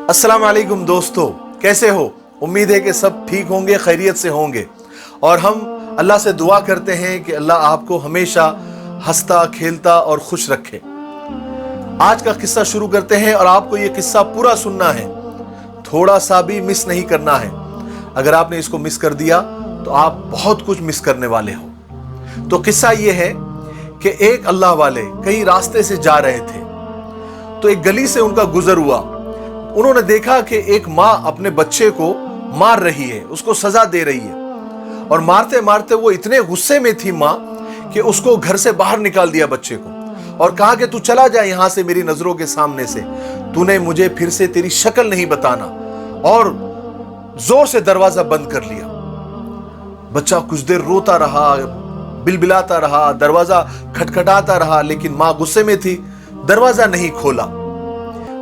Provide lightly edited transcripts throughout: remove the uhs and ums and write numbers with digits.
अस्सलाम वालेकुम दोस्तों, कैसे हो? उम्मीद है कि सब ठीक होंगे, खैरियत से होंगे। और हम अल्लाह से दुआ करते हैं कि अल्लाह आपको हमेशा हंसता खेलता और खुश रखे। आज का किस्सा शुरू करते हैं और आपको ये किस्सा पूरा सुनना है, थोड़ा सा भी मिस नहीं करना है। अगर आपने इसको मिस कर दिया तो आप बहुत कुछ मिस करने वाले हो। तो किस्सा ये है कि एक अल्लाह वाले कई रास्ते से जा रहे थे, तो एक गली से उनका गुजर हुआ। उन्होंने देखा कि एक माँ अपने बच्चे को मार रही है, उसको सजा दे रही है, और मारते मारते वो इतने गुस्से में थी माँ कि उसको घर से बाहर निकाल दिया बच्चे को, और कहा कि तू चला जा यहां से, मेरी नजरों के सामने से, तूने मुझे फिर से तेरी शक्ल नहीं बताना, और जोर से दरवाजा बंद कर लिया। बच्चा कुछ देर रोता रहा, बिलबिलाता रहा, दरवाजा खटखटाता रहा, लेकिन माँ गुस्से में थी, दरवाजा नहीं खोला।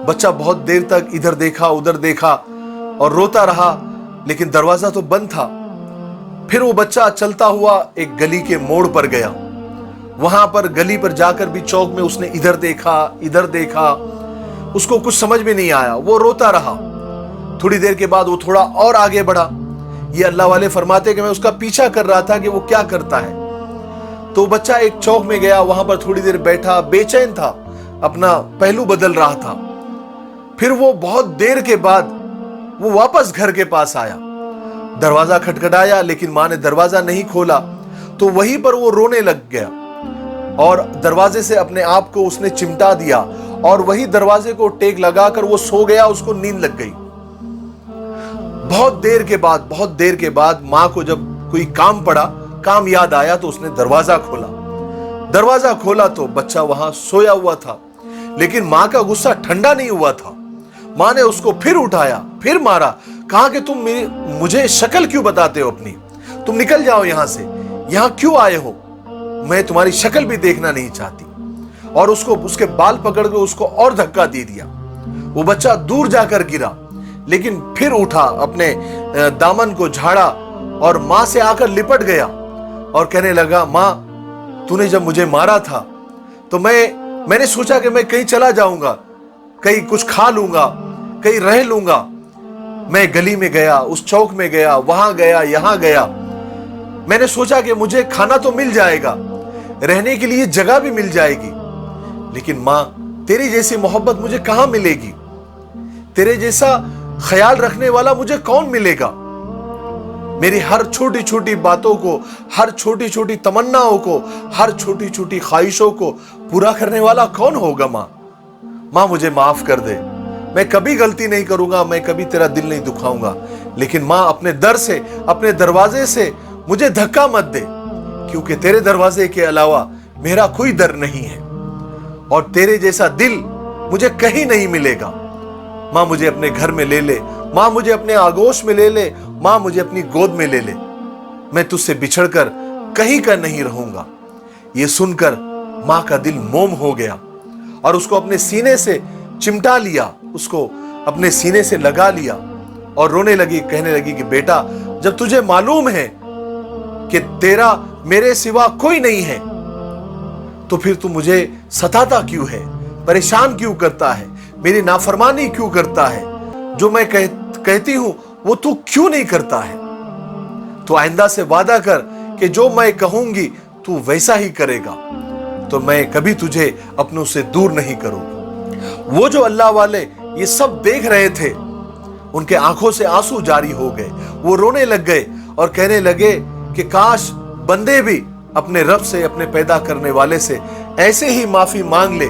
बच्चा बहुत देर तक इधर देखा उधर देखा और रोता रहा, लेकिन दरवाजा तो बंद था। फिर वो बच्चा चलता हुआ एक गली के मोड़ पर गया। वहां पर गली पर जाकर भी चौक में उसने इधर देखा इधर देखा, उसको कुछ समझ में नहीं आया, वो रोता रहा। थोड़ी देर के बाद वो थोड़ा और आगे बढ़ा। ये अल्लाह वाले फरमाते कि मैं उसका पीछा कर रहा था कि वो क्या करता है। तो बच्चा एक चौक में गया, वहां पर थोड़ी देर बैठा, बेचैन था, अपना पहलू बदल रहा था। फिर वो बहुत देर के बाद वो वापस घर के पास आया, दरवाजा खटखटाया, लेकिन मां ने दरवाजा नहीं खोला। तो वहीं पर वो रोने लग गया और दरवाजे से अपने आप को उसने चिमटा दिया, और वही दरवाजे को टेक लगाकर वो सो गया, उसको नींद लग गई। बहुत देर के बाद मां को जब कोई काम पड़ा, काम याद आया, तो उसने दरवाजा खोला तो बच्चा वहां सोया हुआ था। लेकिन मां का गुस्सा ठंडा नहीं हुआ था। मां ने उसको फिर उठाया, फिर मारा, कहा कि तुम मुझे शक्ल क्यों बताते हो अपनी? तुम निकल जाओ यहां से, यहां क्यों आए हो? मैं तुम्हारी शक्ल भी देखना नहीं चाहती। और उसको उसके बाल पकड़ के उसको और धक्का दे दिया। वो बच्चा दूर जाकर गिरा, लेकिन फिर उठा, अपने दामन को झाड़ा और मां से आकर लिपट गया और कहने लगा, मां, तूने जब मुझे मारा था तो मैंने सोचा कि मैं कहीं चला जाऊंगा, कहीं कुछ खा लूंगा, कहीं रह लूंगा। मैं गली में गया, उस चौक में गया, वहां गया, यहां गया। मैंने सोचा कि मुझे खाना तो मिल जाएगा, रहने के लिए जगह भी मिल जाएगी, लेकिन मां, तेरी जैसी मोहब्बत मुझे कहां मिलेगी? तेरे जैसा ख्याल रखने वाला मुझे कौन मिलेगा? मेरी हर छोटी छोटी बातों को, हर छोटी छोटी तमन्नाओं को, हर छोटी छोटी ख्वाहिशों को पूरा करने वाला कौन होगा? मां, मुझे माफ कर दे, मैं कभी गलती नहीं करूंगा, मैं कभी तेरा दिल नहीं दुखाऊंगा, लेकिन मां, अपने दर से, अपने दरवाजे से मुझे धक्का मत दे, क्योंकि तेरे दरवाजे के अलावा मेरा कोई दर नहीं है, और तेरे जैसा दिल मुझे कहीं नहीं मिलेगा। मां, मुझे अपने घर में ले ले, मां, मुझे अपने आगोश में ले ले, मां, मुझे अपनी गोद में ले ले, मैं तुझसे बिछड़कर कहीं का नहीं रहूंगा। यह सुनकर मां का दिल मोम हो गया और उसको अपने सीने से चिमटा लिया, उसको अपने सीने से लगा लिया और रोने लगी, कहने लगी कि बेटा, जब तुझे मालूम है कि तेरा मेरे सिवा कोई नहीं है, तो फिर तू मुझे सताता क्यों है, परेशान क्यों करता है, मेरी नाफरमानी क्यों करता है? जो मैं कहती हूं वो तू क्यों नहीं करता है? तो आइंदा से वादा कर कि जो मैं कहूंगी तू वैसा ही करेगा, तो मैं कभी तुझे अपनों से दूर नहीं करूंगा। वो जो अल्लाह वाले ये सब देख रहे थे, उनके आंखों से आंसू जारी हो गए। वो रोने लग गए और कहने लगे कि काश बंदे भी अपने रब से, अपने पैदा करने वाले से ऐसे ही माफी मांग ले,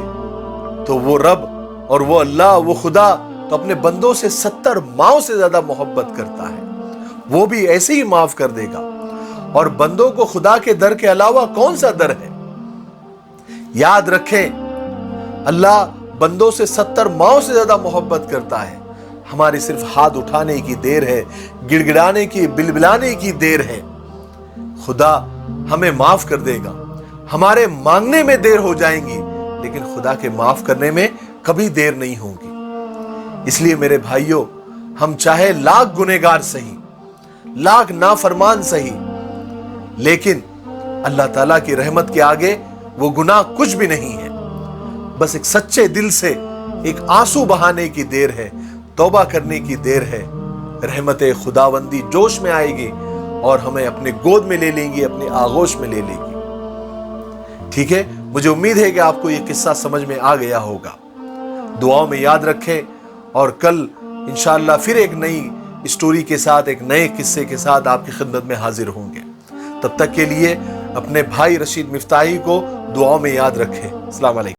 तो वो रब और वो अल्लाह, वो खुदा तो अपने बंदों से 70 माओं से ज्यादा मोहब्बत करता है, वो भी ऐसे ही माफ कर देगा। और बंदों को खुदा के दर के अलावा कौन सा दर है? याद रखें, अल्लाह बंदों से 70 माओं से ज्यादा मोहब्बत करता है। हमारी सिर्फ हाथ उठाने की देर है, गिड़गिड़ाने की, बिलबिलाने की देर है। खुदा हमें माफ कर देगा। हमारे मांगने में देर हो जाएंगी, लेकिन खुदा के माफ करने में कभी देर नहीं होगी। इसलिए मेरे भाइयों, हम चाहे लाख गुनहगार सही, लाख नाफरमान सही, लेकिन अल्लाह ताला की रहमत के आगे वो गुनाह कुछ भी नहीं है। बस एक सच्चे दिल से एक आंसू बहाने की देर है, तौबा करने की देर है, रहमत खुदावंदी जोश में आएगी और हमें अपने गोद में ले लेंगी, अपने आगोश में ले लेंगी। ठीक है, मुझे उम्मीद है कि आपको ये किस्सा समझ में आ गया होगा। दुआओं में याद रखें और कल इंशाअल्लाह फिर एक नई स्टोरी के साथ, एक नए किस्से के साथ आपकी खिदमत में हाजिर होंगे। तब तक के लिए अपने भाई रशीद मिफ्ताही को दुआओं में याद रखें। अस्सलाम वालेकुम।